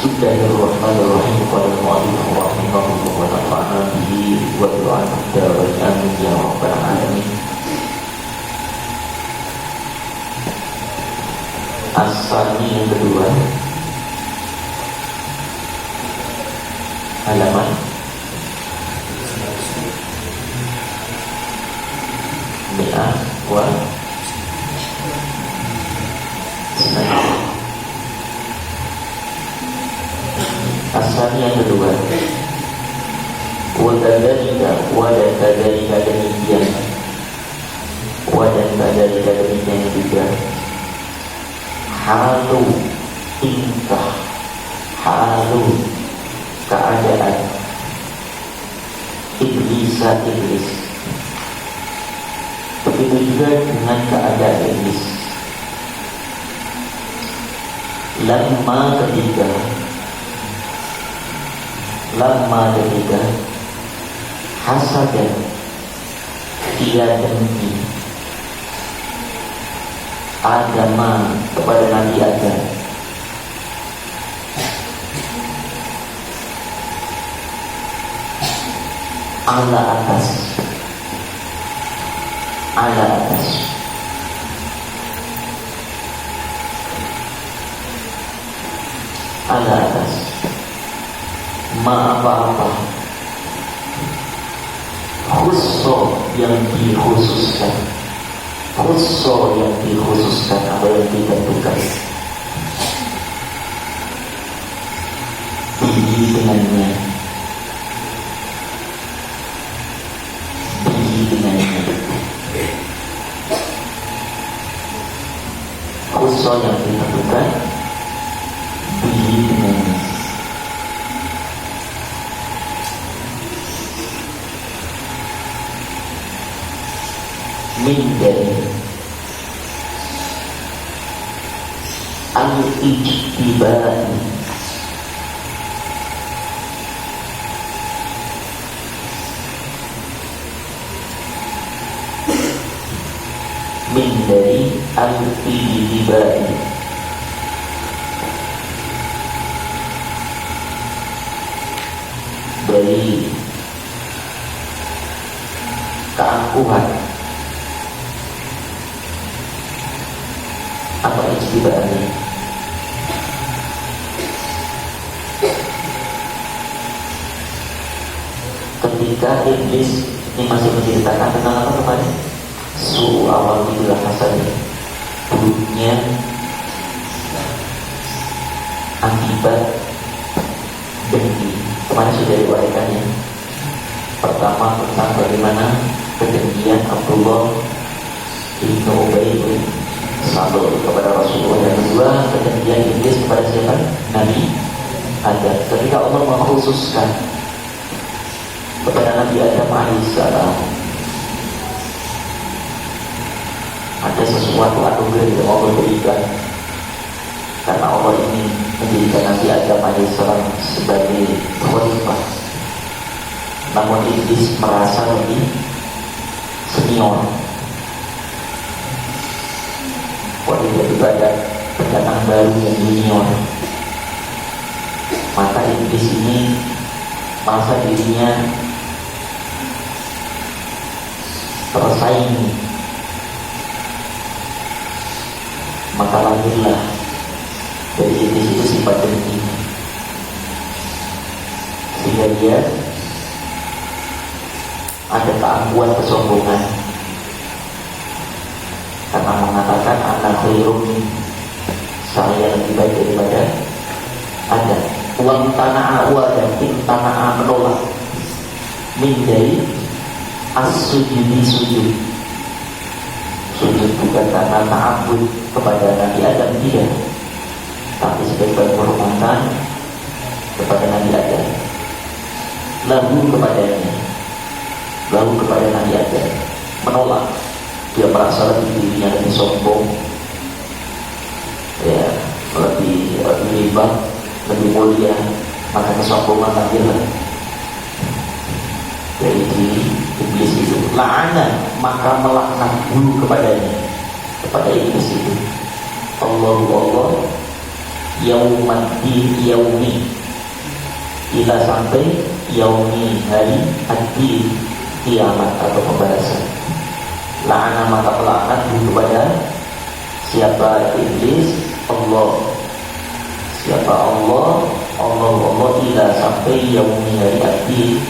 Bismillahirrahmanirrahim. Qala al-mu'allif rahimahullah wa nafa'ana bihi wa bi'an darat amin ya rabbal alamin. As-sani yang kedua, halaman mi'ah wa Asal yang kedua, wadadalika demikian, wadadalika demikian juga, halu tingkah, halu keadaan iblis. Begitu juga dengan keadaan iblis. Lama ketika hasadan dia dengki agama kepada Nabi Adam, ala atas ma apa-apa khusus yang dikhususkan apa yang ditentukan dengannya khusus yang ditentukan dengannya. Min dari al-ijtibai dari keangkuhan. Apa ijtibai? Ketika iblis ini masih menceritakan tentang apa kemarin? Su'u awal bilah hasan, buruknya akibat dengki. Kemarin sudah diwariskannya. Pertama tentang bagaimana kedengkian Abdullah bin Ubay bin Salul kepada Rasulullah, yang kedua kedengkian iblis kepada siapa? Nabi Adam. Ketika Allah mengkhususkan kepada Nabi Adam alaihissalam ada sesuatu anugerah yang Allah berikan, karena Allah ini menjadikan Nabi Adam alaihissalam sebagai khalifah. Namun iblis merasa lebih senior. Waktu tiba-tiba ada pendatang baru yang junior, maka iblis ini merasa dirinya tersaingi. Maka lahirlah dari iblis itu sifat dengki, sehingga dia ada keangkuhan, kesombongan, karena mengatakan anak khairum, saya lebih baik daripada Adam. Uang tanah awal dan tim tanah menolak mindai as-sujudi sujud bukan karena ta'abud kepada Nabi Adam, tidak, tapi sebagai penghormatan kepada Nabi Adam, lalu kepada Nabi Adam, menolak. Dia merasa dirinya lebih sombong, ya, lebih hebat, lebih mulia, maka kesombongan lahirlah dari diri iblis itu. La'ana, maka melaknat dulu kepada iblis itu. Allah yaumi ila sampai yaumi hari adi kiamat atau pembalasan. La'ana maka pelaknat kepada siapa iblis Allah, siapa Allah ila sampai yaumi hari adi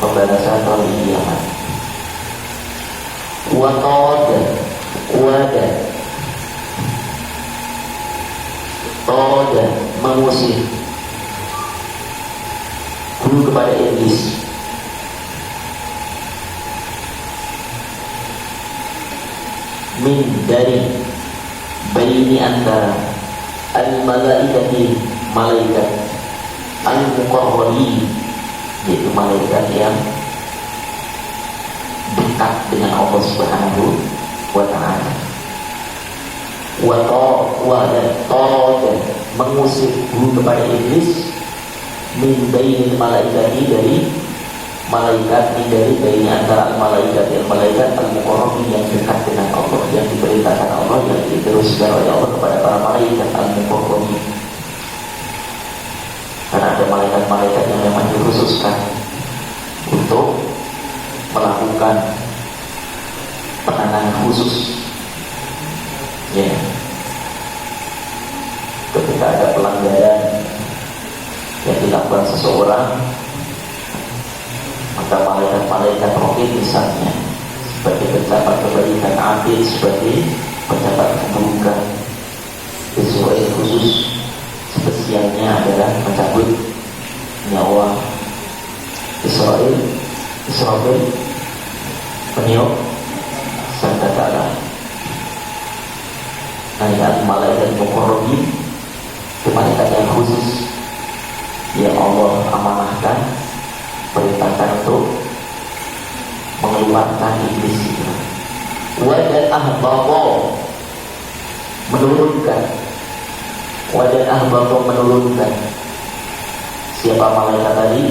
pembalasan hari kiamat. Wada mengusir guru kepada iblis min dari baini antara al-malaikati malaikat al-muqarrabin, yaitu malaikat yang dekat dengan Allah Subhanahu wa ta'ala. Dan mengusir guru kepada iblis min bainil malaikati dari malaikat, min dari baini antara malaikat yang malaikat al-muqarrabin yang dekat dengan Allah, yang diperintahkan Allah, yang diteruskan oleh Allah kepada para malaikat al-muqarrabin. Karena ada malaikat-malaikat yang memang dikhususkan untuk melakukan penanganan khusus, ya, ketika ada pelanggaran yang dilakukan seseorang, maka malaikat-malaikat rohim misalnya sebagai pencatat kebaikan, adil sebagai pencatat keburukan. Israel khusus spesialnya adalah mencabut nyawa Israel peniup sangkakala. Nah, yang malaikat muqarrabin itu malaikat yang khusus yang Allah amanahkan, perintahkan untuk mengeluarkan iblis itu. Wajan ahbabo menurunkan, siapa malaikat tadi?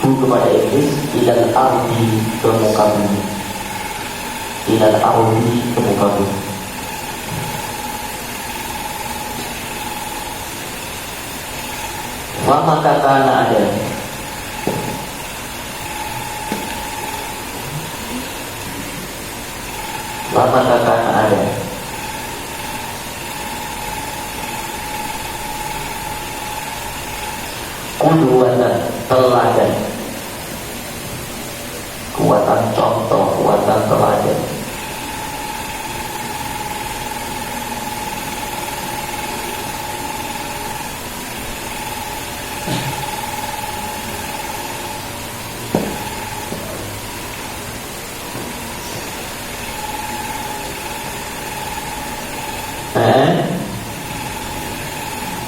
kepada iblis ilal ardi, ke muka bumi, ilal ardi, ke muka bumi. Maka karena ada kuduatan teladan, kuatan contoh, kuatan teladan.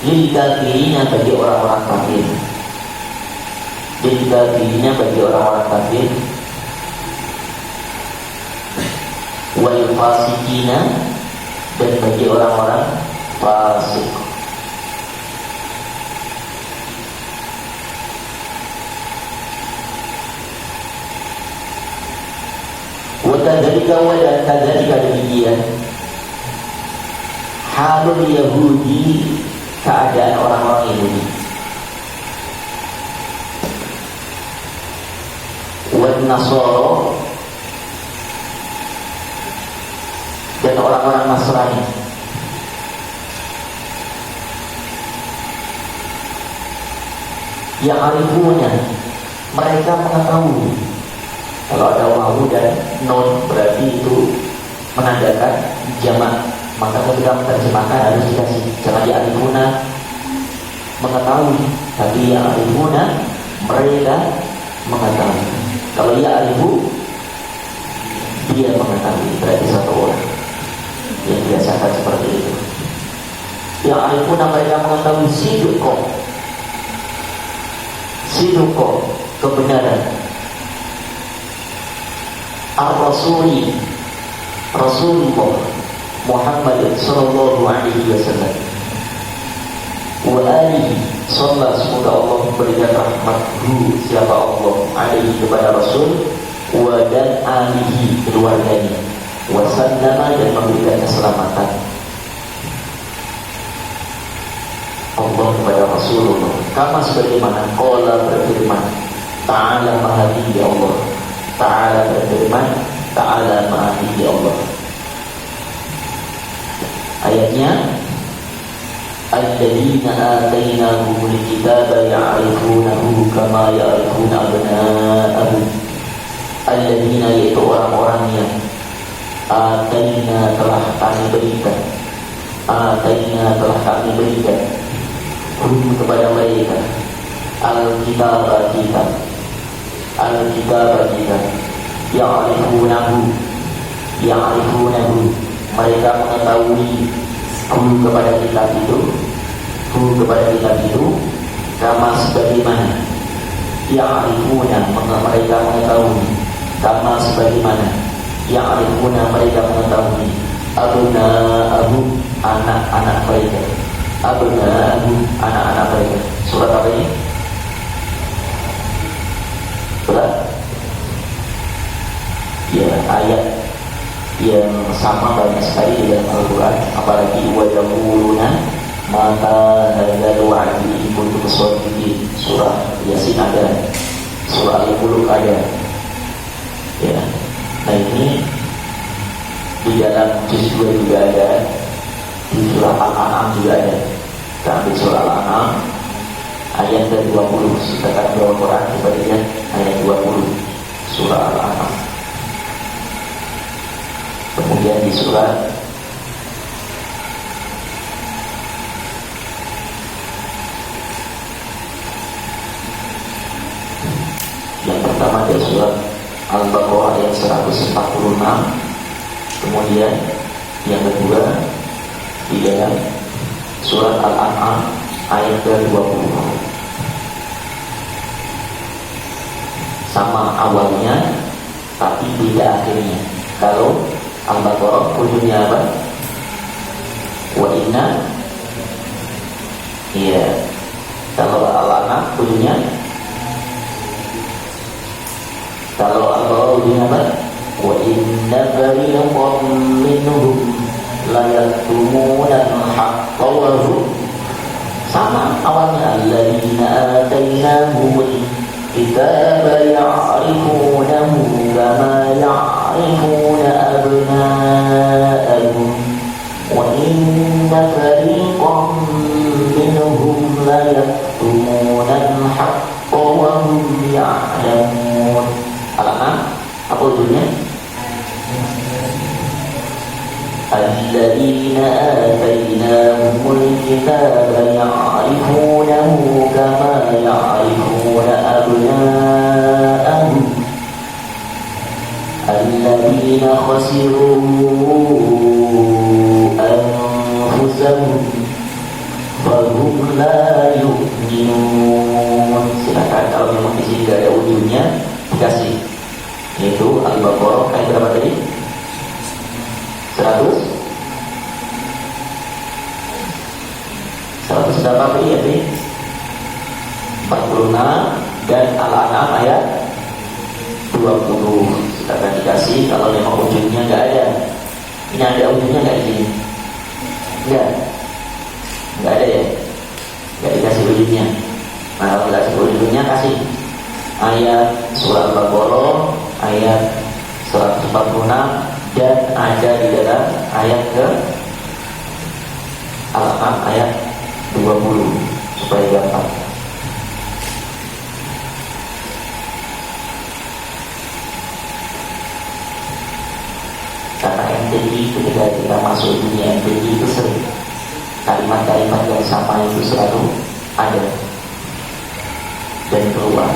Lil-kafirina bagi orang-orang kafir, lil-kafirina bagi orang-orang kafir, wal fasikina dan bagi orang-orang fasik. Wa kadzalika demikian halul Yahudi, keadaan orang-orang Yahudi, wan Nasara dan orang-orang Nasrani. Yang arifuna, mereka mengetahui. Kalau ada wawu dan non berarti itu menandakan jamak, maka ketika menerjemahkan harus dikasih, jangan ya'rifuna mengetahui, tapi ya'rifuna mereka mengetahui. Kalau ya'rifu dia mengetahui, berarti satu orang yang biasakan seperti itu. Ya'rifuna mereka mengetahui sidqo kebenaran ar-rasuli Rasulullah Muhammad sallallahu alaihi wasallam wa alihi, sallallahu, semoga Allah memberikan rahmatku siapa Allah alaihi kepada Rasul, wa dan alihi keluarganya, wa sallama dan memberikan keselamatan. Rasulullah. Kama sebagaimana qala berfirman, ta'ala maha tinggi Allah. Ta'ala berfirman, ta'ala maha tinggi Allah. Ayatnya, alladzina atainahumul kitaba ya'rifunahu kama ya'rifuna abna'ahum. Alladzina, yaitu orang-orang yang ataina telah kami berikan, ataina telah kami berikan hum kepada mereka al-kitab kitab, al-kitab kitab, ya'rifunahu, ya'rifunahu, mereka mengetahui hum kepada kitab itu, hum kepada kitab itu, kama sebagaimana, ya'rifuna, mereka mengetahui, kama sebagaimana, ya'rifuna, mereka mengetahui abna'ahum, anak-anak mereka, abna'ahum, anak-anak mereka. Surat apa ini? Surat, ya, ayat yang sama banyak sekali di dalam Al-Quran. Apalagi wa yaquluna mata hadzal wa'di in kuntum shadiqin. Surah Yasin ada, surah Al-Mulk ada, ya. Nah ini di dalam juz 2 juga ada, di surah Al-An'am juga ada. Kita ambil surah Al-An'am ayat ke-20. Sedangkan di Al-Quran kita lihat ayat 20 surah Al-An'am. Kemudian di surat yang pertama dari surat Al-Baqarah ayat 146. Kemudian yang kedua di dalam surat Al-An'am ayat ke-20. Sama awalnya tapi beda akhirnya. Kalau Al-Baqarah ujungnya apa? Wa inna. Iya. Kalau Al-An'am ujungnya, kalau Al-Baqarah ujungnya apa? Wa inna fariqam minhum la yaktumuna al-haqqa wa hum. Sama awalnya, alladzina atainahumul kitaba ya'rifunahu kama ya'rifuna abna'ahum wa inna fariqam minhum la yaktumuna al-haqqa wa hum ya'lamun. Al-An'am apa ujungnya? Alladzina atainahumul kitaba ya'rifunahu kama ya'rifuna abna'ahum alladzina khasiru anfusahum fahum la yu'minun. Silakan kalau memang di sini tidak ada ujungnya dikasih, yaitu Al-Baqarah ayat berapa tadi? 100 berapa ayat ini? 46 dan Al-An'am ayat 20. Silakan dikasih kalau memang ujungnya nggak ada. Ini ada ujungnya nggak di sini? Nggak ada ya? Nggak dikasih ujungnya. Nah kalau nggak dikasih ujungnya kasih ayat surah Al-Baqarah ayat 146 dan ada di dalam ayat ke Al-An'am ayat 20 supaya gampang. Karena MTI ketika kita masuk dunia MTI itu sering kalimat-kalimat yang sama itu selalu ada dan keluar.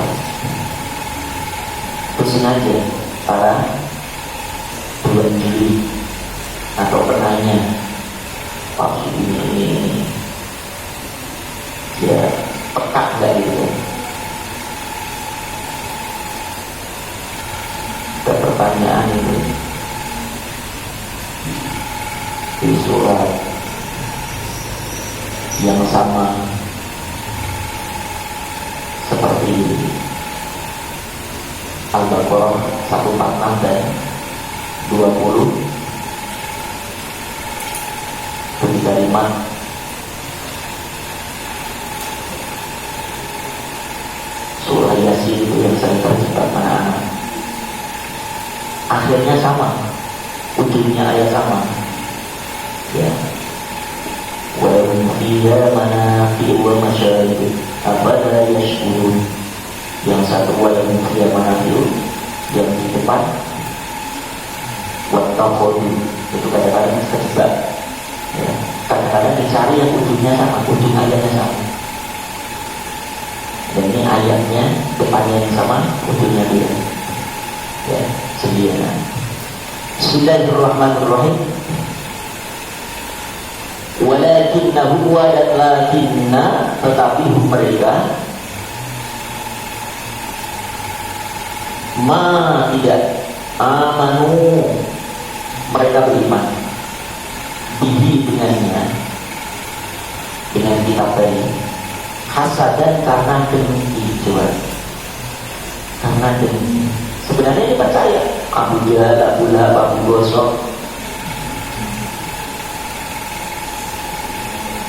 Itu sengaja para tuan juri atau penanya waktu ini ya pekat nggak gitu. Ada pertanyaan itu di surat yang sama seperti Al-Baqarah 146 dan 20 dari kalimat akhirnya sama, ujungnya ayat sama. Ya. Walahum fiha manafi'u wa masyarib afala yashkurun. Yang satu walahum fiha manafi'u, yang di depan wattaqadu, itu kadang-kadang terjebak. Ya. Kadang-kadang dicari yang ujungnya sama, ujung ayatnya sama. Dan ini ayatnya depannya yang sama, ujungnya beda. Ya, sembilan. Bismillahirrahmanirrahim. Walakinnahu wa lakinna, tetapi mereka tidak amanu, mereka beriman bihi, dengannya, dengan kitab ini, hasadan, karena dengki. Coba, karena dengki. Sebenarnya dia percaya Abu Jahal, Abu Lahab, Abu Gosok.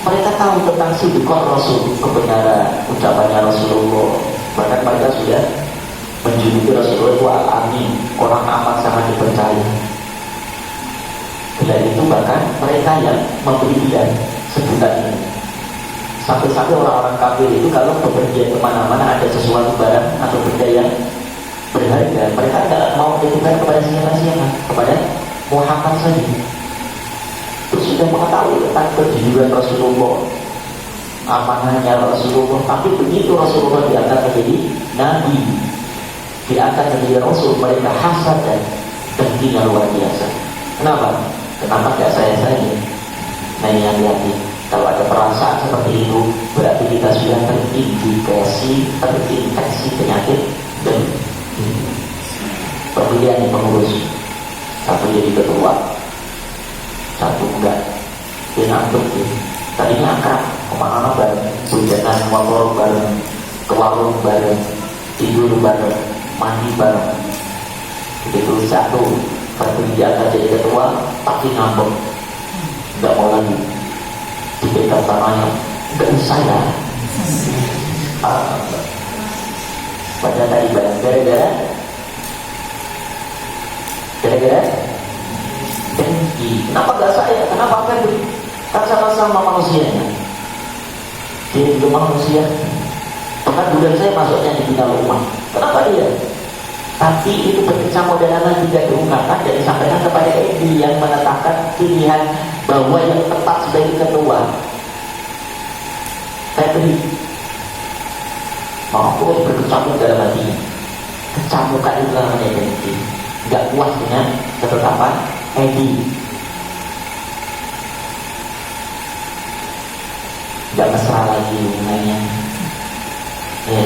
Mereka tahu tentang sidqor Rasul, kebenaran ucapannya Rasulullah. Bahkan mereka sudah menjuluki Rasulullah itu al-amin, orang amat sangat dipercaya. Dan itu bahkan mereka yang memberi dia sebutan ini. Sampai-sampai orang-orang kafir itu kalau bepergian kemana-mana ada sesuatu barang atau benda yang berharga, mereka tidak mau diberikan kepada siapa-siapa, kepada Muhammad saja. Terus sudah mengetahui tentang kejujuran Rasulullah, amanahnya Rasulullah. Tapi begitu Rasulullah diangkat menjadi Nabi, diangkat menjadi Rasul, mereka hasad dan dengkinya luar biasa. Kenapa? Kenapa tidak saya saja? Nah, ini yang hati. Kalau ada perasaan seperti itu, berarti kita sudah terinfeksi penyakit dan pemilihan yang pengurus. Satu jadi ketua, satu enggak. Dia ngantuk ya. Tadinya akrab, kemana-mana bareng, hujanan, motor bareng, ke warung bareng, tidur bareng, mandi bareng. Begitu satu terpilih jadi ketua, tapi ngambek, enggak mau lagi. Diberikan tanahnya, enggak usah ya. Padahal tadi bareng, gara-gara dengki. Kenapa gak saya? Kenapa kan? Kan sama-sama manusianya. Dia juga manusia. Bahkan bulan saya masuknya di bina rumah. Kenapa dia? Tapi itu berkecamuk dan tidak diungkapkan dan disampaikan kepada Edi yang menetapkan pilihan bahwa yang tepat sebagai ketua. Tapi mau berkecamuk dalam hatinya. Kecamukan itu namanya dengki. Gak puas dengan ketetapan Edi. Gak mesra lagi hubungannya. Ya.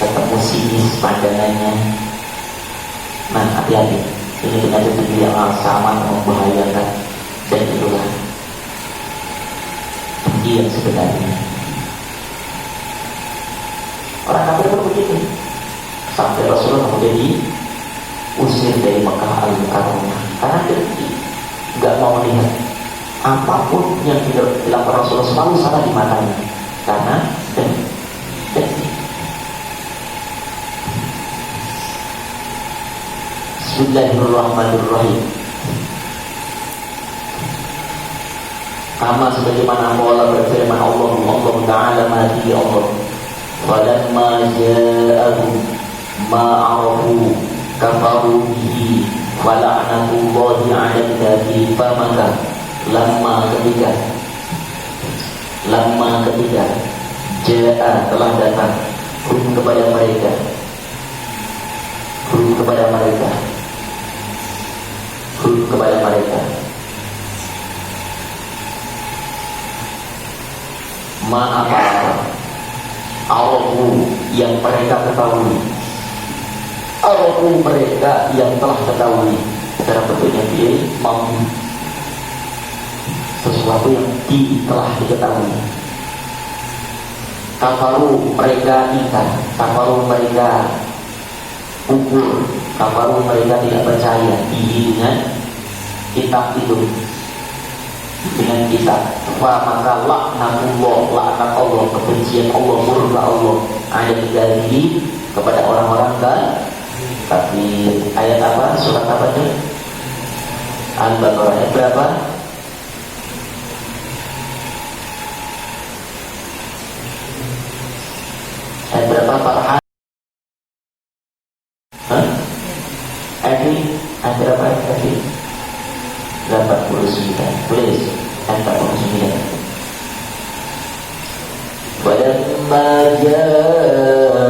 Ketemu sinis pandangannya. Nah, hati-hati. Ini penyakit diri yang sangat membahayakan. Dan itulah dengki yang sebenarnya. Orang kafir pun begitu. Sampai Rasulullah menjadi usir dari Mekah Al-Mukarramah karena dengki, nggak mau lihat apapun yang dilakukan Rasulullah selalu salah di matanya karena dengki. Bismillahirrahmanirrahim. Kama sebagaimana Allah berfirman, Allah Ta'ala mati Allah, walamma ja'ahum ma'arafu kafaru bihi wala'natullahi 'alal kafirin. Maka lama ketika ja'a telah datang hum kepada mereka apa arafu yang mereka ketahui, arafu mereka yang telah ketahui. Cara bentuknya dia mampu sesuatu yang telah diketahui. Kafaru mereka ingkar, kafaru mereka ukur, kafaru mereka tidak percaya dengan kitab itu, dengan kitab. Maka laknat Allah, kebencian Allah, murka Allah ada di kepada orang-orang Tapi ayat apa? Surat apa itu? Al-Baqarah ayat berapa? Ayat berapa Pak? Ayat berapa? Ayat 89. Tulis ayat 89. Walamma ja'ahum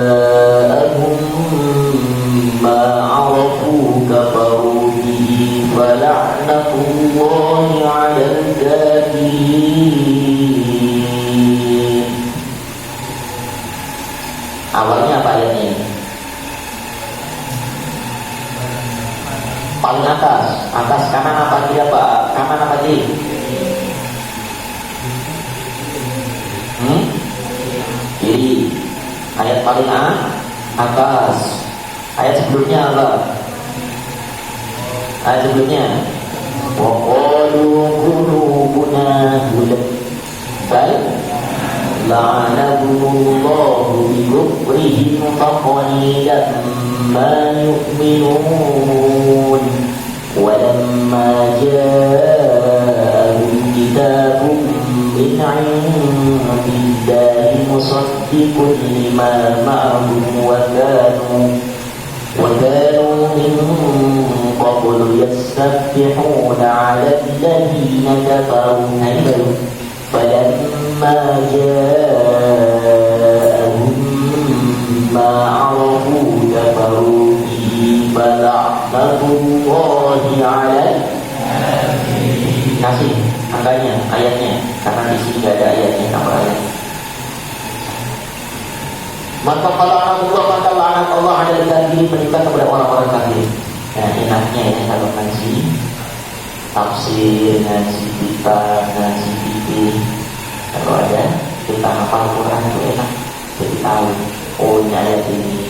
ma 'arafu kafaru bihi fala'natullahi 'alal kafirin. Awalnya apa ayatnya ini? Paling atas kanan apa kiri apa? Kanan apa kiri? Kiri. Ayat paling atas. Ayat sebelumnya apa? Ayat sebelumnya wa qalu qulubuna gulf bal la'anahumullahu bi kufrihim faqalilan ma yu'minun walamma ja'ahum kitabun min 'indillahi musaddiqun lima ma'ahum wa kanu min qablu yastaftihuna 'ala alladhina kafaru falamma ja'ahum ma 'arafu kafaru bihi fala'natullahi 'alal kafirin. Kasih angkanya, ayatnya, karena di sini tidak ada ayatnya, apa ayatnya? Maka laknat Allah adalah kafirin, menimpa kepada orang-orang kafir. Nah, enaknya ya kalau ngaji tafsir, ngaji kitab, ngaji fikih, kalau ada kita hafal Quran itu enak, jadi tahu. Oh ini ayat ini.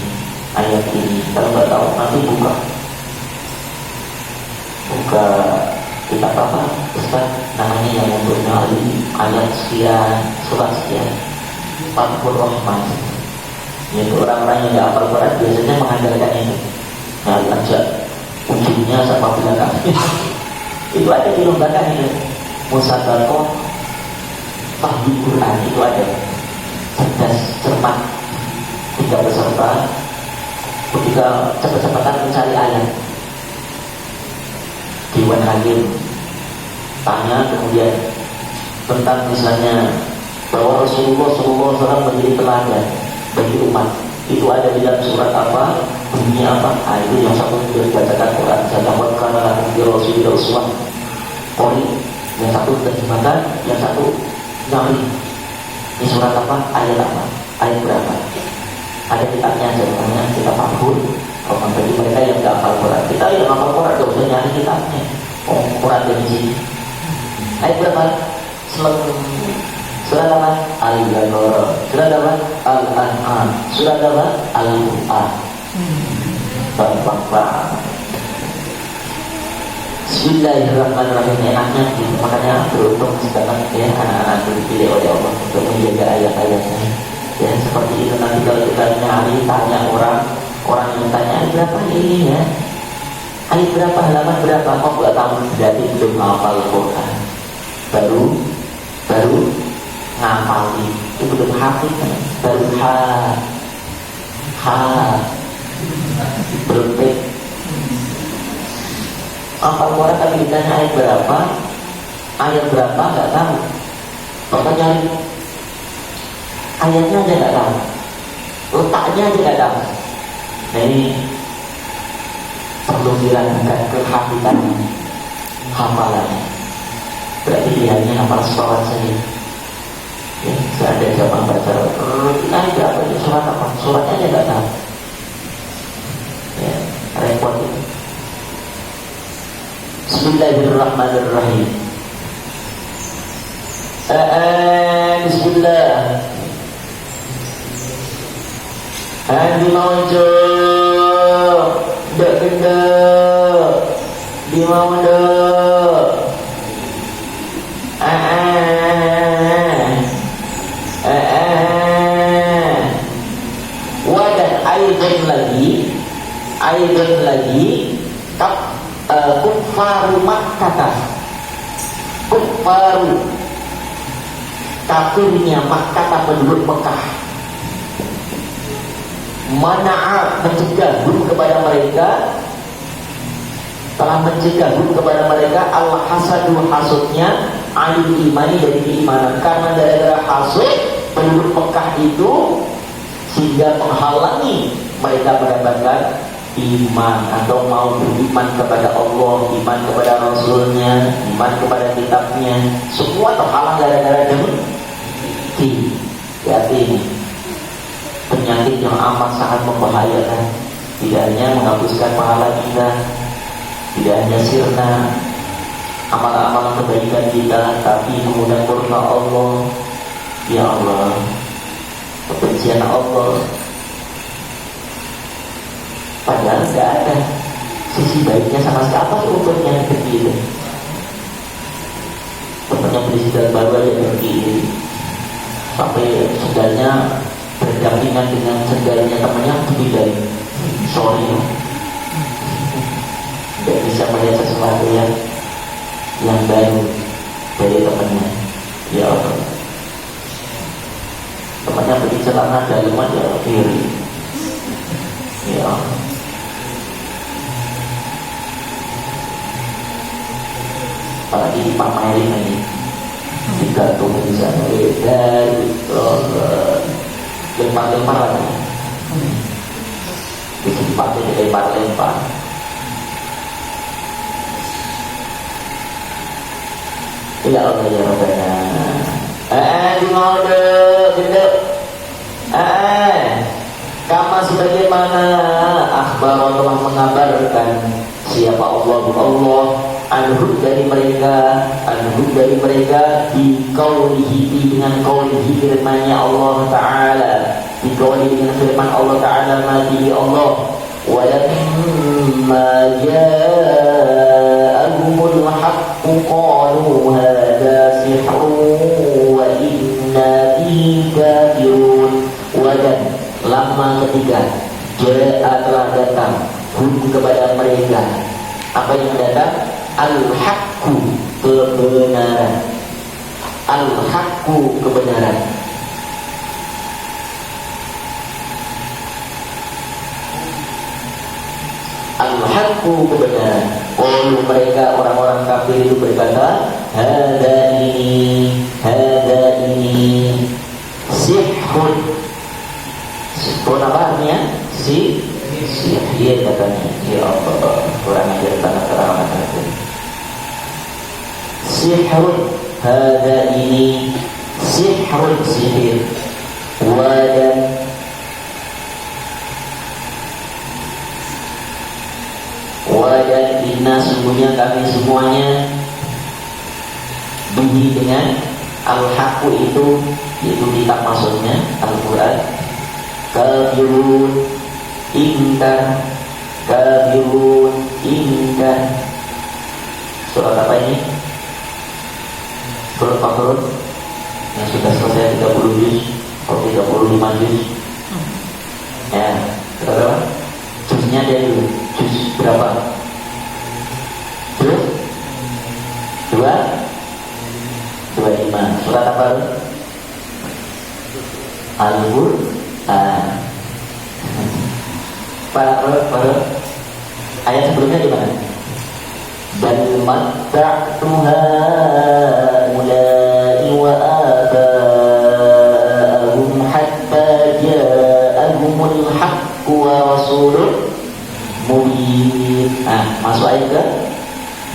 Kalau nggak tahu nanti buka kitab apa? Ustaz namanya yang untuk nyali ayat sekian, surat sekian, Fathur Rahman. Jadi orang-orang yang nggak hafal Quran biasanya mengandalkan ini. Nah, aja ujungnya sama belakang. Itu ada di lembaga ini. Musabaqah Fahmi Quran itu ada. Cerdas, cermat, tidak peserta, ketika cepat-cepatan mencari ayat. Dewan Hakim tanya kemudian tentang misalnya bahwa Rasulullah SAW menjadi teladan bagi umat, itu ada di dalam surat apa, bunyinya apa. Nah, itu yang satu sudah dibacakan Quran, saya buat karena di Rasulullah SAW Qori, yang satu terjemahkan, yang satu nyari. Ini surat apa, ayat apa, ayat berapa, ada kitabnya aja, makanya kita paham. Kalau bagi mereka yang tidak hafal Quran, kita yang hafal Quran tidak usah nyari kitabnya. Oh, Quran dari sini. Ayat berapa? Surat apa? Al-Baqarah. Surat apa? Al-An'am. Surat apa? Al-Qur'an. Bapak. Bismillahirrahmanirrahim. Enaknya gitu. Makanya beruntung sedangkan ya anak-anak dipilih oleh Allah untuk menjaga ayat-ayatnya. Ya seperti itu nanti kalau kita nyari tanya orang yang tanya ayat berapa ini ya, ayat berapa, halaman berapa, kok gak tahu, berarti belum hafal Quran, baru ngapalin, itu belum hafid kan, baru belum pek. Hafal Quran tapi ditanya ayat berapa gak tahu, maka nyari ayatnya aja gak tahu, letaknya aja gak tahu. Nah ini perlu dilakukan kehafidan hafalannya. Berarti dia hanya hafal surat saja. Ya, saya ada zaman baca kita berapa itu surat apa? Suratnya aja nggak tahu. Ya, repot itu. Bismillahirrahmanirrahim. Bismillah. Di maujo dak benda di mau dak wadan aidan tahu kafirnya Makkah, penduduk Mekah, mana'a, mencegah guru kepada mereka, telah mencegah guru kepada mereka al-hasadu, hasudnya, alil imani, dari keimanan. Karena gara-gara hasud penduduk Mekah itu sehingga menghalangi mereka mendapatkan iman atau mau beriman kepada Allah, iman kepada Rasulnya, iman kepada kitabnya. Semua terhalang gara-gara demi ini penyakit yang amat sangat membahayakan. Tidak hanya menghapuskan pahala kita, tidak hanya sirna amal-amal kebaikan kita, tapi mengundang murka Allah. Ya Allah, kebencian Allah. Padahal tidak ada sisi baiknya sama sekali. Apa untungnya seperti itu? Temannya presiden baru aja seperti ini, sampai segalanya berdampingan dengan segalanya temannya lebih dari sorry, tidak bisa melihat sesuatu yang baru dari temannya. Ya Allah, temannya beri celana dalaman ya kiri. Ya Allah, apalagi dipamerin ini, digantung di sana dari lempar-lempar lagi, dipakai dilempar-lempar. Ya Allah ya Rabbana. Gimana gitu? Kama sebagaimana akhbar telah mengabarkan siapa Allah anhum dari mereka di qaulihi, dengan qaulihi firman-Nya Allah Ta'ala, di qaulihi dengan firman Allah Ta'ala, mati Allah, wa lamma ja'ahumul haqqu qalu hadha sihrun wa inna bihi kafirun. Wa dan lama ketika ja'a telah datang hum kepada mereka, apa yang datang? Al-haqqu, kebenaran. Al-haqqu, kebenaran. Al-haqqu, kebenaran. Qalu, mereka orang-orang kafir itu berkata, hada ini sihrun. Sihrun apa artinya? Sihir katanya. Ya Allah, kurang ajar tanah terang itu. Sihrun, hada ini sihrun, sihir. Wadan inna, sungguhnya kami semuanya, bihi dengan al-haqqu itu, yaitu kitab maksudnya Al-Quran, kafirun, ingkar, kafirun, ingkar. Surat apa ini? Surat Fathur yang sudah selesai 30 juz atau 35 juz. Ya, berapa? Juznya dia dulu. Juz berapa? Juz 25. Surat apa? Al-Qur'an. Para ayat sebelumnya di mana? Bal matta'tu haula'i wa aba'ahum hatta ja'ahumul haqqu wa rasulun mubin. Masuk ayat ke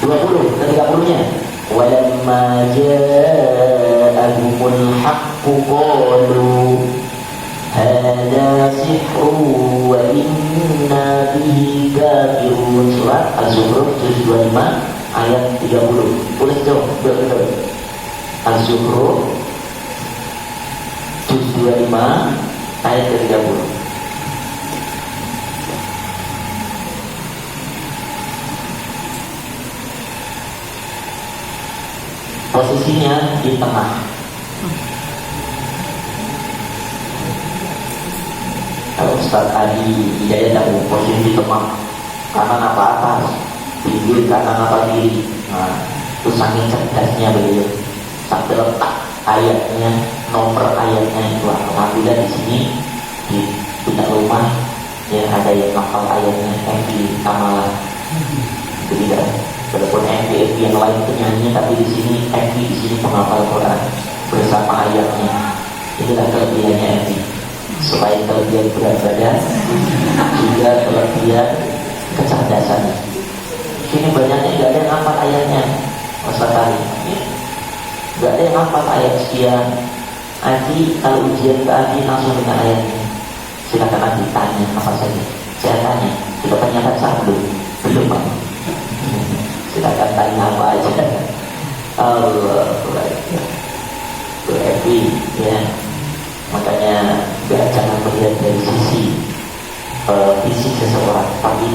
20 ke 30-nya. Walamma ja'ahumul haqqu qalu hada sihru wa inna bihi kafirun. Surat Az-Zukhruf juz 25 ayat 30. Boleh jawab? Az-Zukhruf juz 25 ayat 30. Posisinya di tengah. Kalau Ustaz Adi Hidayat tahu posisi di tengah, kanan apa atas, pinggir kanan apa kiri. Nah, itu saking cerdasnya beliau. sampai letak ayatnya, nomor ayatnya itu. Alhamdulillah di sini di punya rumah ya ada yang hafal ayatnya, MV Kamala. Jadi walaupun MV yang lain penyanyi, tapi di sini MV di sini penghafal Quran bersama ayatnya. Inilah kelebihannya MV. Selain kelebihan berat badan, juga kelebihan kecerdasan. Ini banyaknya nggak ada yang hafal ayatnya, Ustaz Ali. Nggak ada yang hafal ayat sekian. Nanti kalau ujian ke Adi langsung dengan ayatnya. Silakan Adi tanya apa saja. Saya tanya, sudah tanyakan saya belum Pak. Silakan tanya apa aja. Allah, berarti ya. Makanya jangan melihat dari sisi fisik seseorang, tapi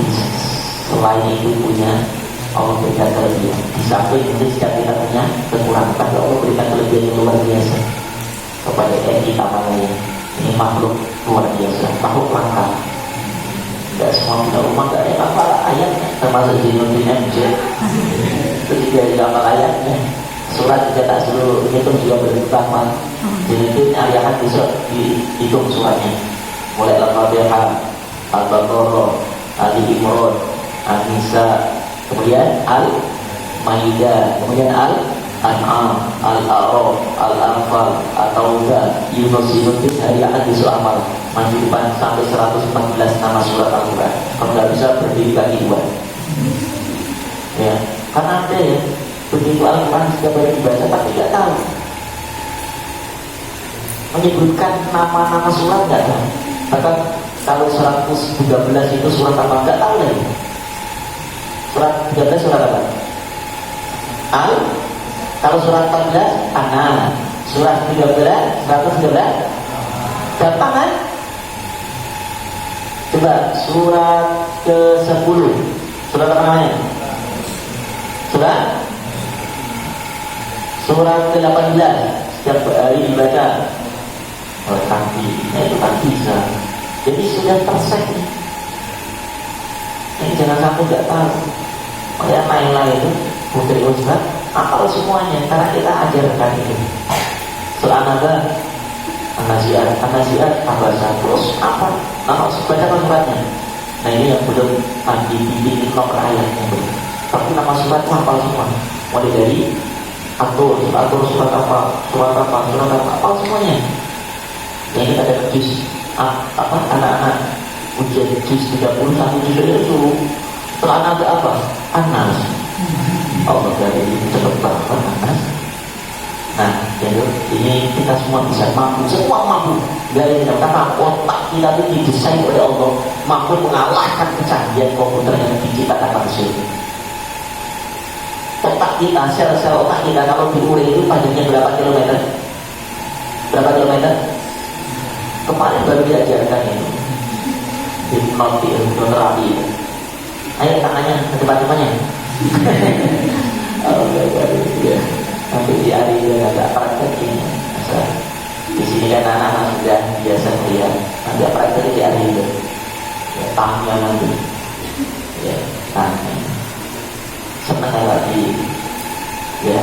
selain itu punya Allah berikan kelebihan. Di samping itu setiap kita punya kekurangan, tapi Allah berikan kelebihan yang luar biasa kepada kita manusia. Ini makhluk luar biasa, makhluk langka. Tidak semua punya rumah, tidak ada apa ayatnya, termasuk Zinuddin MJ. Ketika di dalam ayatnya, surat dicetak seluruh itu juga berutama. Jadi itu ayat bisa dihitung suratnya. Mulai Al-Fatihah, Al-Baqarah, Al-Imran, An-Nisa, kemudian Al-Maidah, kemudian Al-An'am, Al-A'raf, Al-Anfal, At-Taubah, Yunus, itu hari akan besok amal. Maju depan sampai 114 nama surat Al-Quran. Kalau nggak bisa berdiri kaki dua. Ya, karena ada ya begitu Al-Quran setiap hari dibaca tapi nggak tahu menyebutkan nama-nama surat, nggak tahu. Bahkan kalau 113 itu surat apa nggak tahu lagi. Surat 13 surat apa? Kalau surat 14 An-Nas. Surat 13 113 gampang kan? Coba surat ke-10. Surat apa namanya? Surat ke-18 setiap hari dibaca oleh kaki. Itu kan bisa. Jadi sudah terset. Ini jangan sampai nggak tahu. Makanya lain-lain itu putri Ustaz apal semuanya karena kita ajarkan itu. Selama An-Nazi'at bahasa terus apa? Nama baca suratnya. Nah ini yang belum dibimbing nomor ayatnya belum. Tapi nama surat itu hafal semua. Mulai dari atur surat apa hafal semuanya. Yang kita dapat juz anak-anak ujian juz 30 sampai juz itu. Setelah ada apa? An-Nas. Allah dari cepat banget An-Nas. Nah, jadi ini kita semua bisa mampu, semua mampu. Dari karena otak kita itu didesain oleh Allah mampu mengalahkan kecanggihan komputer yang diciptakan manusia. Otak kita, sel-sel otak kita kalau diurai itu panjangnya berapa kilometer? Berapa kilometer? Kemarin baru diajarkan itu hipnoterapi itu. Ayo tangannya ke depan-depannya. Nanti di hari itu agak praktek ini. Di sini kan anak-anak sudah biasa melihat. Nanti praktek di hari itu. Ya, tangannya nanti. Ya, tangannya. Senang lagi. Ya,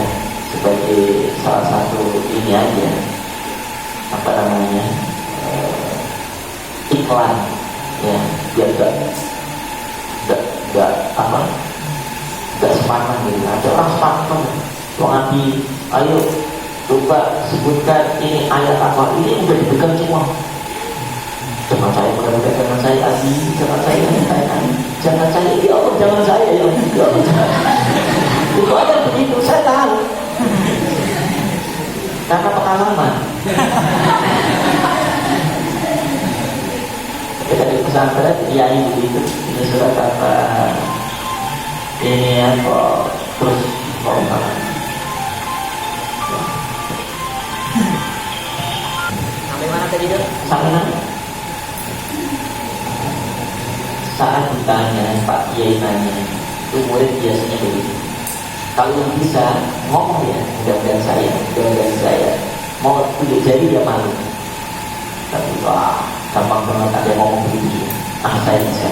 sebagai salah satu ini aja. Apa namanya? Iklan. Ya, biar gak sepanang gitu. Ada orang sepanang. Wong Abi, ayo coba sebutkan ini ayat apa. Ini udah dipegang semua. Jangan saya mudah-mudahan, jangan saya Abi, jangan saya jangan saya, ya Allah jangan saya ya Allah. Itu aja begitu, saya tahu. Karena pengalaman. Kita di pesantren, kiai begitu. Ini sudah kata ini apa terus orang. Sampai mana tadi dok? Sampai mana? Saat ditanya Pak Kiai nanya, itu murid biasanya begitu. Kalau yang bisa ngomong ya, mudah-mudahan saya mau tunjuk jari dia malu. Tapi wah, gampang banget ada yang ngomong begitu. Saya bisa.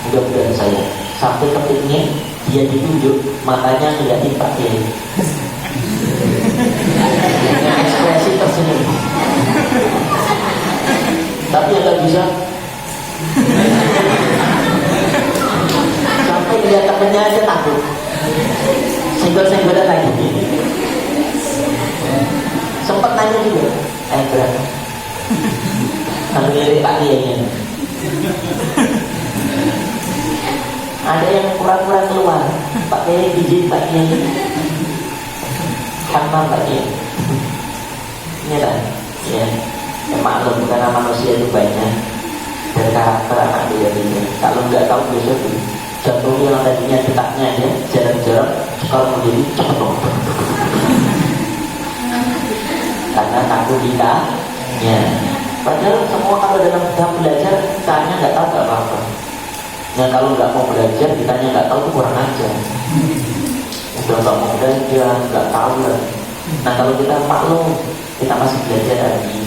Mudah-mudahan saya sampai ketiknya dia ditunjuk matanya ngeliatin Pak Kiai. dengan ekspresi tersenyum. Tapi yang nggak bisa sampai lihat temennya aja takut, senggol-senggolan lagi. Sempat nanya juga, berat kalau lirik Pak Kiainya. Ada yang pura-pura keluar, Pak Kiai izin Pak Kiai, hamam Pak Kiai. Ini lah, ya, maklum karena manusia itu banyak dan karakter anak dia ini. Kalau nggak tahu besok itu jantungnya yang tadinya detaknya aja jarang-jarang sekarang menjadi cepet dong. Karena takut kita, ya. Padahal semua kalau dalam tahap belajar ditanya nggak tahu nggak apa-apa. Yang kalau nggak mau belajar ditanya nggak tahu itu kurang ajar. Udah nggak mau belajar nggak tahu lagi. Nah kalau kita maklum kita masih belajar lagi.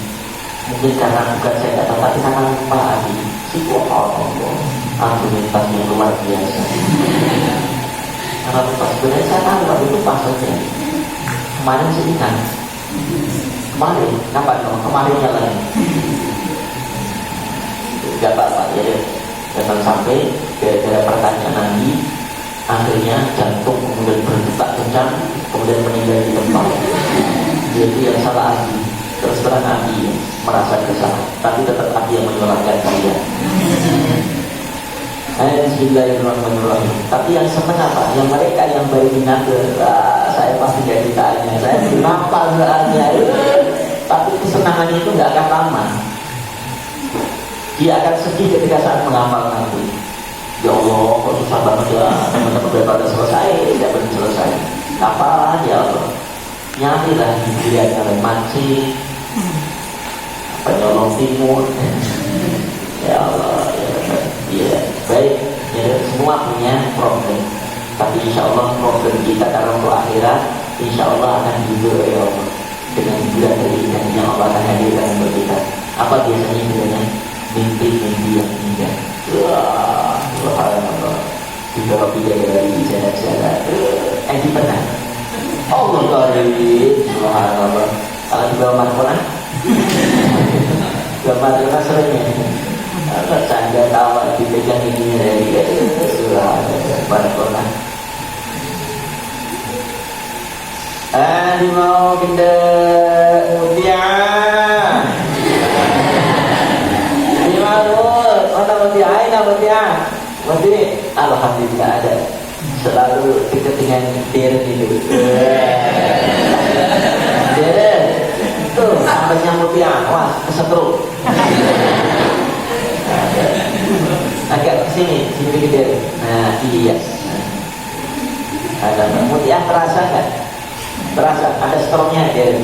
Mungkin karena bukan saya nggak tahu tapi karena lupa lagi. Subhanallah, argumentasi yang luar biasa. Karena lupa sebenarnya saya tahu tapi lupa saja. Kemarin sih kan. Kemarin, kapan dong? Kemarinnya lagi. Gak apa-apa ya. Jangan sampai gara-gara pertanyaan Nabi akhirnya jantung kemudian berdetak kencang, kemudian meninggal di tempat. Jadi yang salah Abi. Terus terang Abi merasa bersalah, tapi tetap Abi yang menyalahkan dia. Bismillahirrahmanirrahim. Tapi yang senang apa? Yang mereka yang baru dinaker, saya pasti jadi tanya, saya kenapa soalnya. Tapi kesenangannya itu nggak akan lama. Dia akan sedih ketika saat mengamal nanti. Ya Allah, kok susah banget ya, teman-teman udah pada selesai, tidak belum selesai. Apa ya Allah? Nyarilah dilihat oleh mancing, penyolong timur. Ya Allah, ya baik. Ya, semua punya problem. Tapi insya Allah problem kita karena untuk akhirat, insya Allah akan dihibur oleh Allah dengan bulan keindahan yang Allah akan hadirkan untuk kita. Apa biasanya sebenarnya? Mimpi-mimpi yang indah. Wah, subhanallah. Juga lebih dari bicara-bicara. Di pernah. Allah karim, subhanallah. Kalau di bawah Al-Quran, bawah Al-Quran seringnya. Canda tawa dipegang ini dari subhanallah. Al-Quran. Mau kita mutiara. Alhamdulillah ada. Selalu kita dengan diri itu. Diri tuh sampai nyambut yang wah kesetrum. Agak kesini, sini ke diri. Nah iya. Ada mutiara terasa kan? Terasa ada strongnya diri.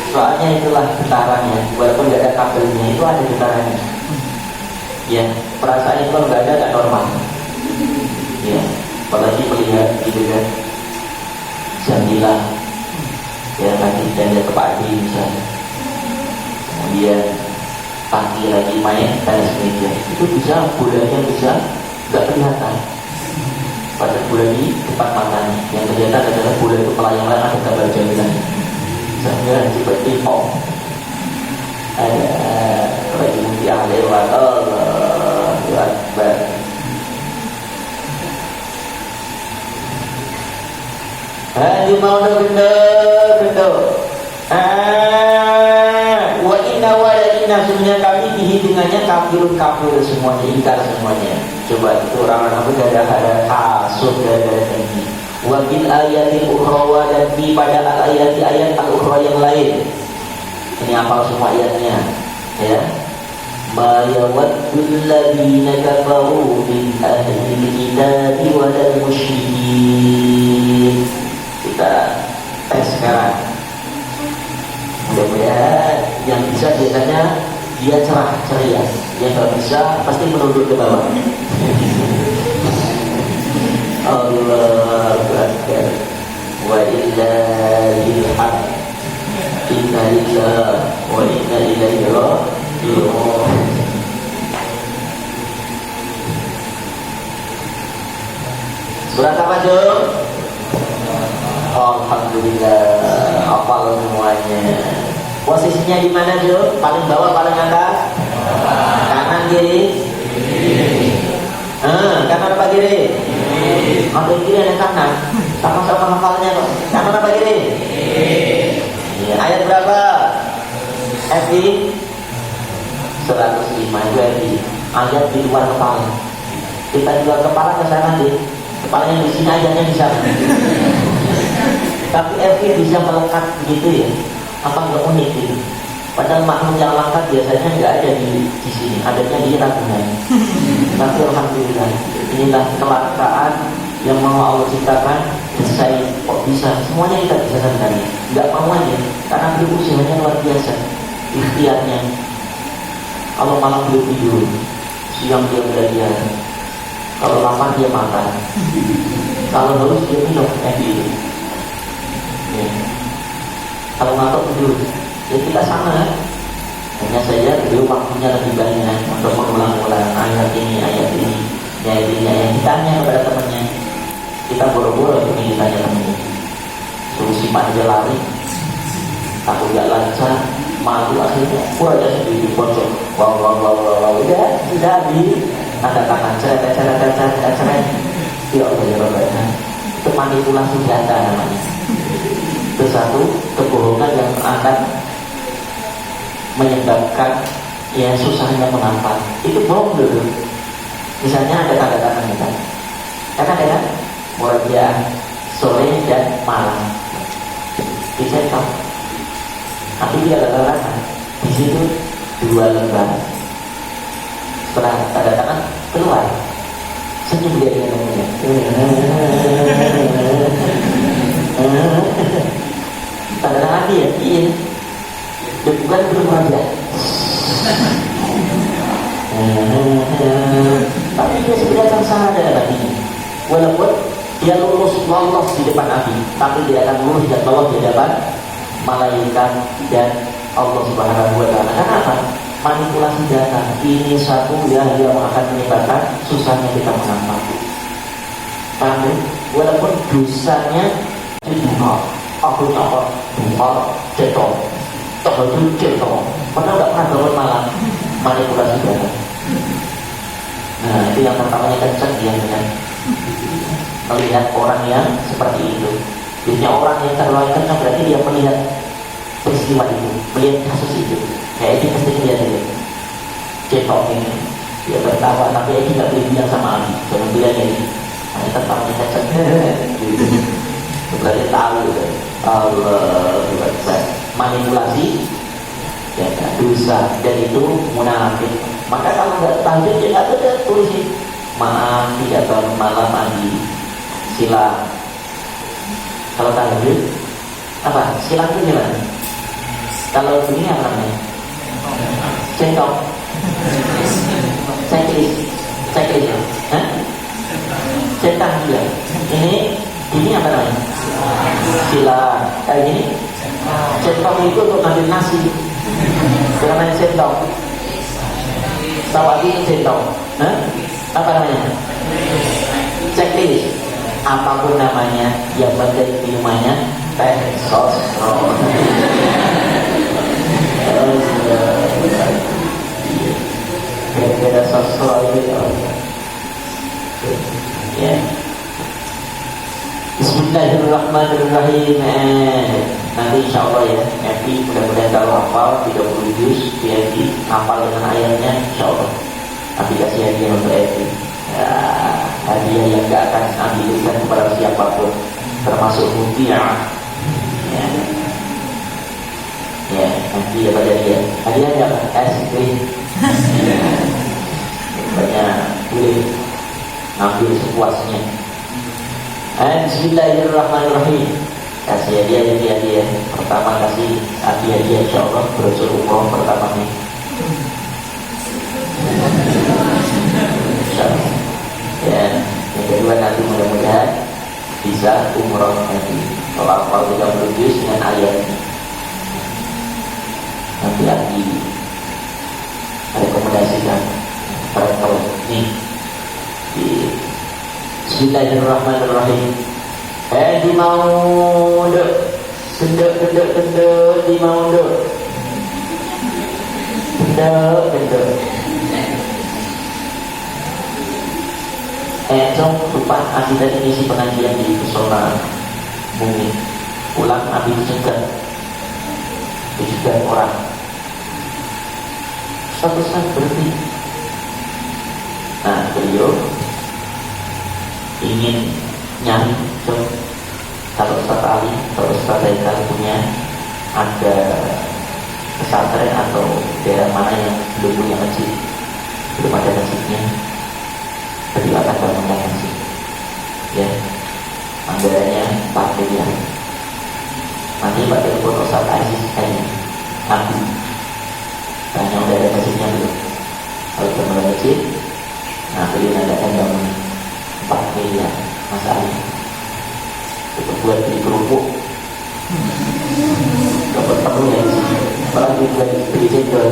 Soalnya itulah getarannya, walaupun nggak ada kabelnya itu ada getarannya. Ya, perasaan itu kalau nggak ada nggak normal. Ya, apalagi melihat gitu kan, Jamila, ya tadi dan dia kepadi misalnya, kemudian pagi lagi main tenis meja, itu bisa bolanya bisa nggak kelihatan. Pada bola di depan matanya, yang kelihatan adalah bola itu melayang-layang ada gambar Jamila. Jangan seperti ada lagi yang lewat Allahu Akbar. Hadi mau benda wa inna sebenarnya kami dihi dengannya kafir semuanya, ingkar semuanya. Coba itu orang-orang itu ada kasut dari ini. Wa bil ayatil ukhra dan di pada ayat al-ukhra yang lain. Ini apa semua ayatnya? Ya. Ma yawaddul ladzina kafaru min ahli kitab wal musyrikin. Kita tes sekarang. Mudah-mudahan yang bisa biasanya dia cerah ceria, yang nggak bisa pasti menunduk ke bawah. Allahu Akbar. Wa illahil hamd. Inna lillahi wa inna ilaihi raji'un. Surat apa, Jom? Alhamdulillah hafal semuanya. Posisinya di mana Jo? Paling bawah, paling atas? Kanan, kiri? Kanan apa kiri? Ada kiri, ada kanan. Sama-sama hafalnya kok. Kanan apa kiri? Ayat berapa? FI 105 itu FI. Ayat di luar kepala. Kita di luar kepala ke sana deh. Kepalanya di sini, ayatnya di sana. Tapi FI bisa melekat begitu ya? Apa nggak unik gitu? Padahal makhluk yang langka biasanya nggak ada di sini, adanya di ragunan. Tapi alhamdulillah, inilah kelangkaan yang mau Allah ciptakan. Saya kok bisa, semuanya kita bisa sendiri. Nggak mau aja, karena beliau usahanya luar biasa, ikhtiarnya. Kalau malam beliau tidur, siang dia belajar. Kalau lapar dia makan. Kalau haus dia minum itu. Ya. Kalau ngantuk tidur. Ya kita sama, hanya saja beliau waktunya lebih banyak untuk mengulang-ulang ayat ini. Yang ditanya kepada temannya, kita boro-boro ini ditanya temannya, suruh simpan dia lari, takut gak lancar, malu akhirnya, aja sendiri di pojok, wow, udah di tanda tangan, ceret, ya Allah, itu manipulasi data namanya. Itu satu kebohongan yang akan menyebabkan ya susahnya menghafal. Itu bohong dulu. Misalnya ada tanda tangan kita, karena ada murojaah sore dan malam dicetak, tapi dia ada larangan. Di situ 2 lembar. Setelah tanda tangan keluar, senyum dia dengan temannya. Tanda tangan dia, iya. Dia bukan belum aja. Tapi dia sebenarnya sadar hatinya. Walaupun dia lolos di depan Nabi, tapi dia akan lulus dan lolos di depan malaikat dan Allah Subhanahu wa Ta'ala. Kenapa? Manipulasi data ini satu yang akan menyebabkan susahnya kita menghafal. Tapi walaupun dosanya dibunuh, aku nyokot, bunuh, cetok, tahajud cetok, padahal nggak pernah bangun malam, manipulasi data. Nah itu yang pertamanya kencang dia dengan melihat orang yang seperti itu. Biasanya orang yang terlalu kencang berarti dia melihat peristiwa itu, melihat kasus itu. Kayak ini pasti dia cetok ini, dia tertawa, tapi dia tidak boleh bilang sama Ali, jangan bilang ini. Nah, tertawanya kencang, berarti tahu gitu. Allah, manipulasi ya, dosa, dan itu munafik. Maka kalau nggak tahajud ya nggak ada tulis maaf tidak bangun malam mandi silang. Kalau tahajud apa silang itu gimana? Kalau ini apa namanya? Centok, checklist, centang juga. Ini apa namanya? Silang. Kayak gini. Centok itu untuk ngambil nasi. Namanya centok. Tahu lagi centok. Apa namanya? Checklist. Apapun namanya, yang penting minumannya teh sosro. Beda sosro itu. Ya. Bismillahirrahmanirrahim. Nanti insya Allah ya, Evi mudah-mudahan kalau hafal 30 juz, Evi hafal dengan ayatnya insya Allah. Nanti kasih hadiah untuk Evi. Ya, hadiah yang gak akan ambilkan kepada siapapun, termasuk Mutia. Ya, nanti dapat hadiah. Hadiahnya apa? Es krim. Banyak boleh ngambil sepuasnya. Bismillahirrahmanirrahim. Kasih hadiah. Pertama kasih hadiah insya Allah brosur umroh pertama nih. Ya, yang kedua nanti mudah-mudahan bisa umroh nanti. Kalau hafal 30 juz dengan ayat nanti lagi rekomendasikan kalau nih di Bismillahirrahmanirrahim. Di Maud gendut di mau gendut. Gendut. Jom lupa Abi tadi ngisi pengajian di pesona bumi. Pulang Abi juga orang. Suatu saat berhenti. Nah, beliau ingin nyari kalau Ustaz Ali atau Ustaz Haikal punya ada pesantren atau daerah mana yang belum punya masjid, belum ada masjidnya, beliau akan bangunkan masjid. Ya, anggarannya 4 miliar. Nanti Pak telepon Ustaz Aziz nanti tanya udah ada masjidnya belum. Kalau sudah mulai masjid, nah beliau nandakan bangun 4 miliar Mas Ali. Itu buat beli kerupuk. Dapat penuh ya. Apalagi buat beli cendol.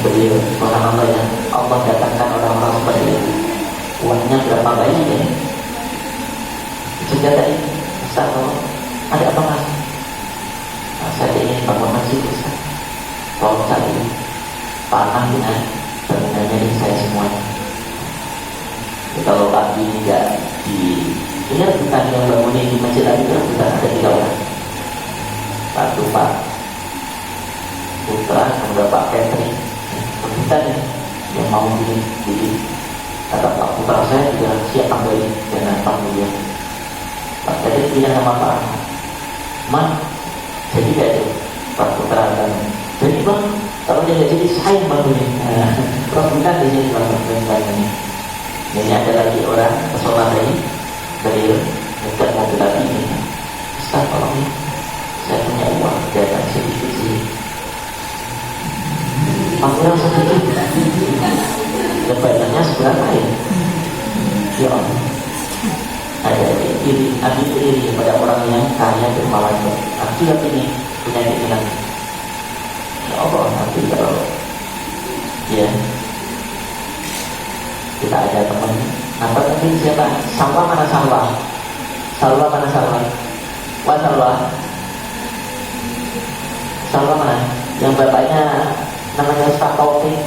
Beliau Allah ya, Allah datangkan orang-orang seperti itu. Uangnya berapa banyak ya? Sejak tadi Ustaz, ada apa Mas? Nah, saya ingin bangun masjid Ustaz. Tolong saat ini panah dengan bangunannya ini saya semuanya. Kalau Abi tidak lihat bukan yang bangunin di masjid Abi itu bukan ada 3 orang. Satu Pak Putra, kemudian Pak Catherine. Bukan yang mau begini. Kata Pak Putra saya juga siap kembali dengan Pak Mulia. Pak Catherine bilang sama Pak Man, jadi tidak itu Pak Putra dan jadi Bang, kalau dia jadi saya bangunin. Bukan di sini bangunin. Ini ada lagi orang pesona dari dekat mobil lagi ini. Ustaz tolong ya, saya punya uang datang sedikit sih. Kurang sedikit. Banyaknya seberapa ya? Ya Allah. Ada iri pada orang yang kaya dermawan. Aku lihat ini punya keinginan. Ya Allah, nanti kalau ya kita ada teman, apa mungkin siapa? Salwa mana Salwa? Salwa mana Salwa? Wah Salwa mana? Yang bapaknya namanya Ustaz Taufik.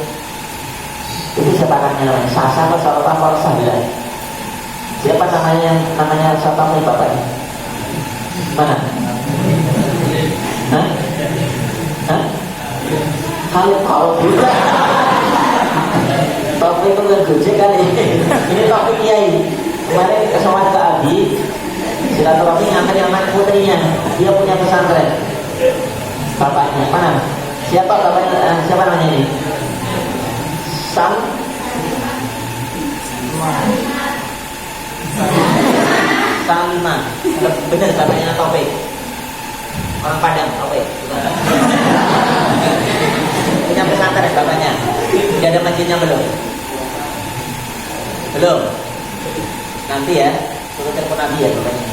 Itu siapa namanya? Sasa atau Salwa atau Sabila? Siapa namanya Ustaz Taufik bapaknya? Mana? Hah? Kalau juga Taufik itu kan gojek kali. Ini Taufik Kiai. Kemarin kesowan ke Abi, silaturahmi nganterin anak putrinya. Dia punya pesantren. Bapaknya mana? Siapa bapaknya? Siapa namanya ini? Salima. Benar bapaknya Taufik. Orang Padang Taufik. Punya pesantren bapaknya. Tidak ada masjidnya belum? Nanti ya, suruh telepon Nabi ya bapaknya.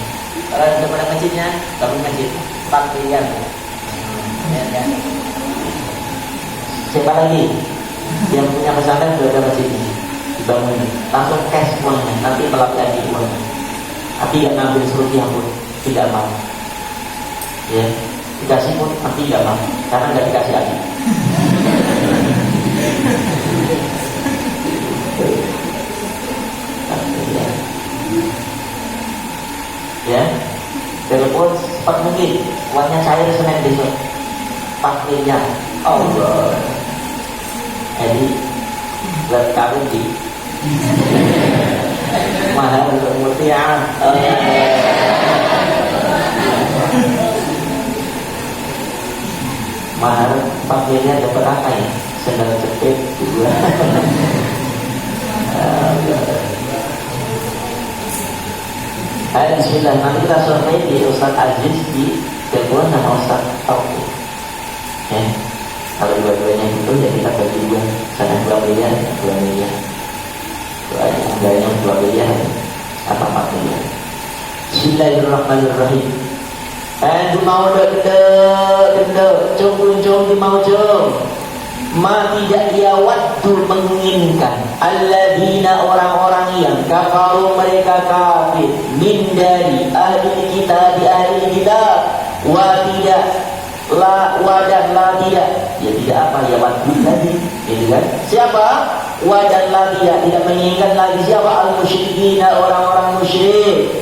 Kalau sudah pada masjidnya, bangun masjid 4 miliar. Ya. Siapa lagi yang punya pesantren sudah ada masjidnya? Dibangun, langsung cash uangnya. Nanti melapisi uangnya. Tapi yang ngambil serupiah pun tidak mau. Ya, dikasih pun nanti tidak mau, karena nggak dikasih lagi. Ya, telepon cepat mungkin, uangnya cair Senin besok 4 miliar. Allah. Jadi buat kawin di mahal untuk mutiara. Mahal 4 miliar dapat apa ya? Sendal jepit 2. Bismillah, nanti kita survei di Ustaz Aziz di telepon sama Ustaz Taufik. Ya, kalau dua-duanya gitu ya kita bagi 2. Sana 2 miliar, 2 miliar. Anggarannya 2 miliar atau 4 miliar. Bismillahirrahmanirrahim. Du mau jom di mau jom. Ma tidak ia waktu menginginkan alladzina orang-orang yang kafaru mereka kafir min dari ahli kitab tidak apa ya wadud tadi, gitu kan? Siapa? Wadan lagi ya, tidak menginginkan lagi siapa? Al-musyrikin, orang-orang musyrik.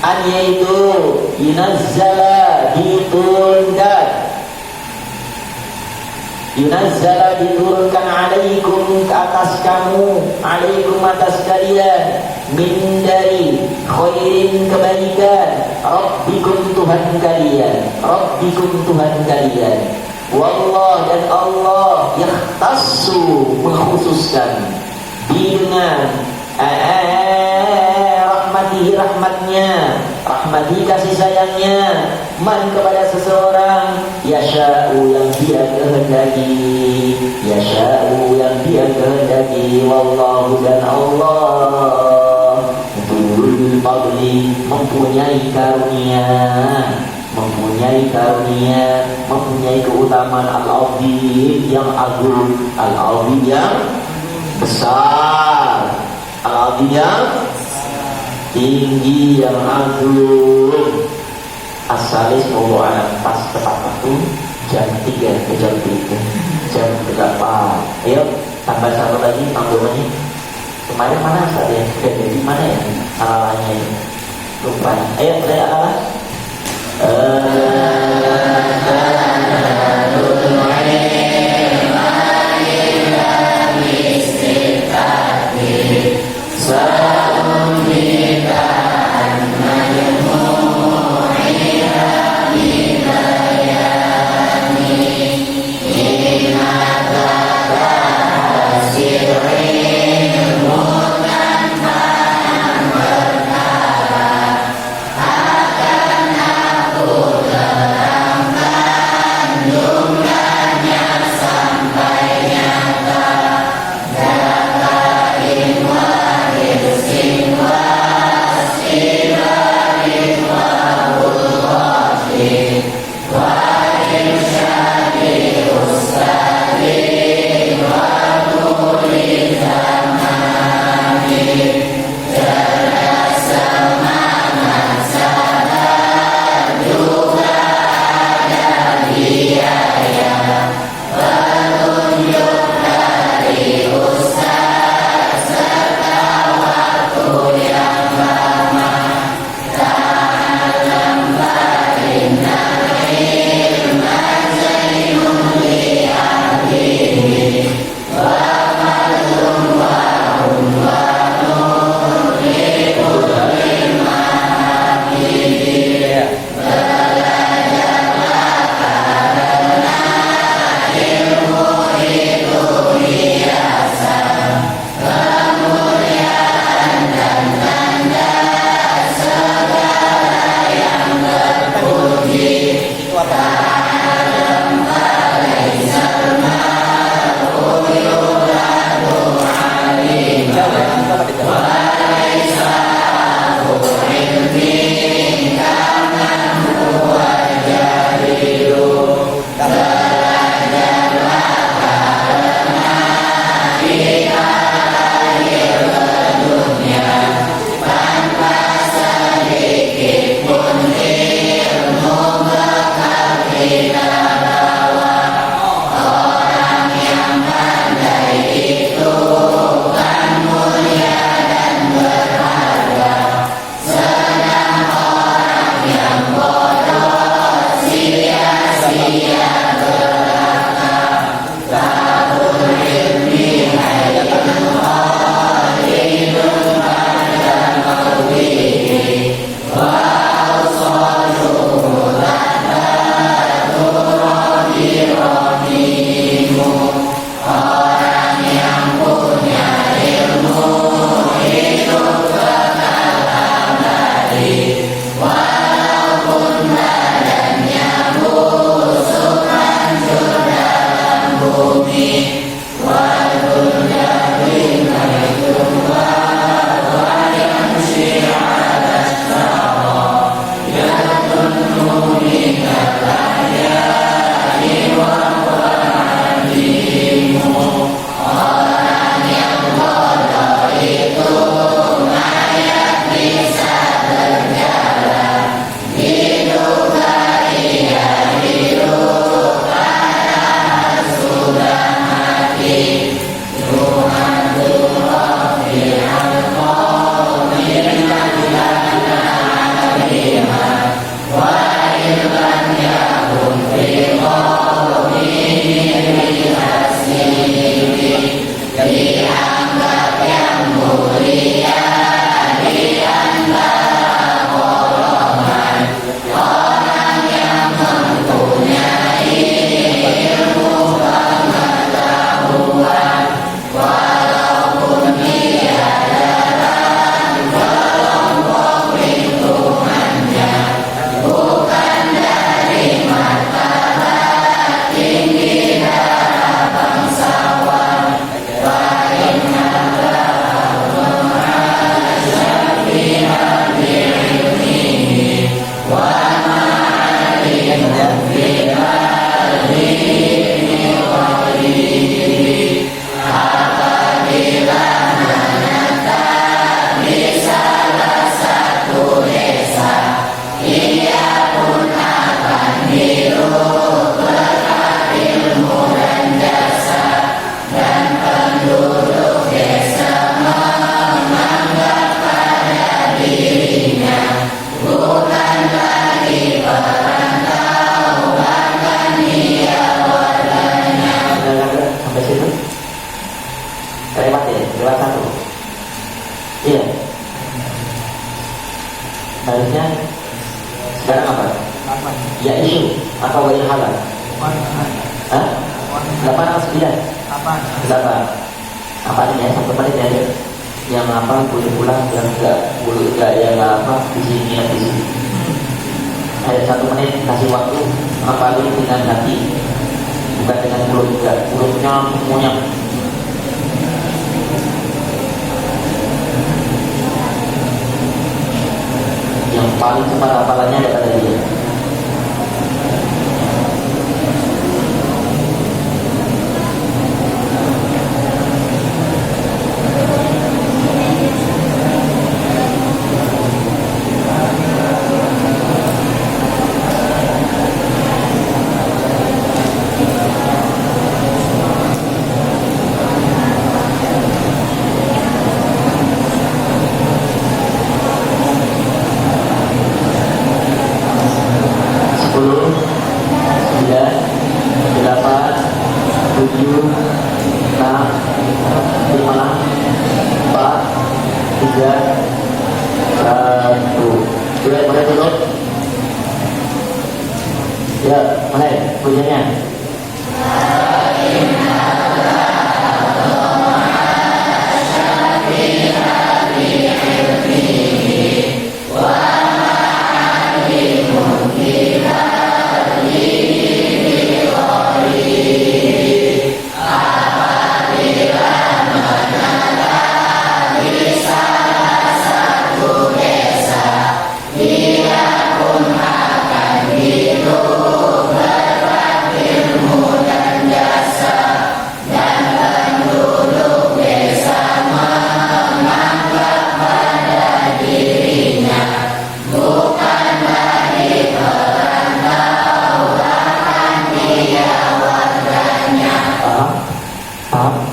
An yaitu yunazzala diturunkan, yunazzala diturunkan alaikum ke atas kamu, alaikum atas kalian, min dari khairin kebaikan, rabbikum Tuhan kalian, rabbikum Tuhan kalian. Wallah dan Allah yakhtassu mengkhususkan dengan rahmatihi rahmatnya, rahmati kasih sayangnya, man kepada seseorang, yasha'u yang dia kehendaki, yasha'u yang dia kehendaki. Wallahu dan Allah dzul fadli mempunyai karunia, mempunyai karunia, mempunyai keutamaan al-azim yang agung, al-azim yang besar, al-azim yang tinggi, yang agung. Asalis mau anak pas tepat waktu jam 3 ke jam 3 jam 8. Ayo tambah satu lagi panggilannya. Kemarin mana saatnya? Jadi mana ya salahnya ini? Lupa. Ayo saya alas. Sampai situ kelewat ya, kelewat satu. Iya. Harusnya sekarang apa? Ya isu atau wa'il halal? Hah? 8 atau 9? 8. Apa ini ya? 1 menit ya. Yang apa boleh pulang, yang enggak yang apa di sini di sini. Ada 1 menit kasih waktu ngapalin dengan hati, bukan dengan mulut, enggak mulutnya semuanya. Yang paling cepat hafalannya ada pada dia. Ya, mulai bunyinya.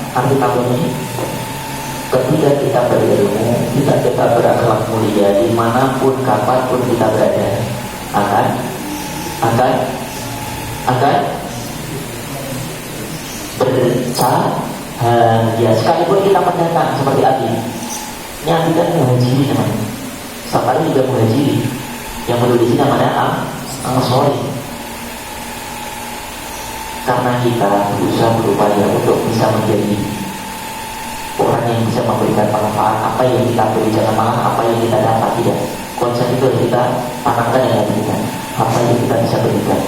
Arti tabung ini, ketika kita berilmu, kita berakhlak mulia dimanapun, kapanpun kita berada, akan bercahaya. Sekalipun kita pendatang seperti Abi, ini Abi kan muhajiri namanya, Safari juga muhajiri, yang menulis ini namanya Ansori. Karena kita berusaha berupaya untuk bisa menjadi orang yang bisa memberikan manfaat. Apa yang kita beri jangan malah apa yang kita dapat tidak. Konsep itu harus kita tanamkan dalam diri kita. Apa yang kita bisa berikan,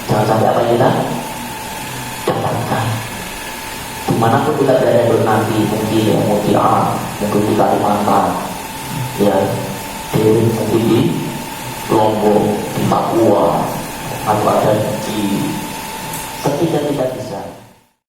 jangan sampai apa yang kita dapatkan. Dimanapun kita berada nanti, mungkin ya Mutiara, mungkin di Kalimantan, ya mungkin di Lombok, di Papua, atau ada di ketika kita bisa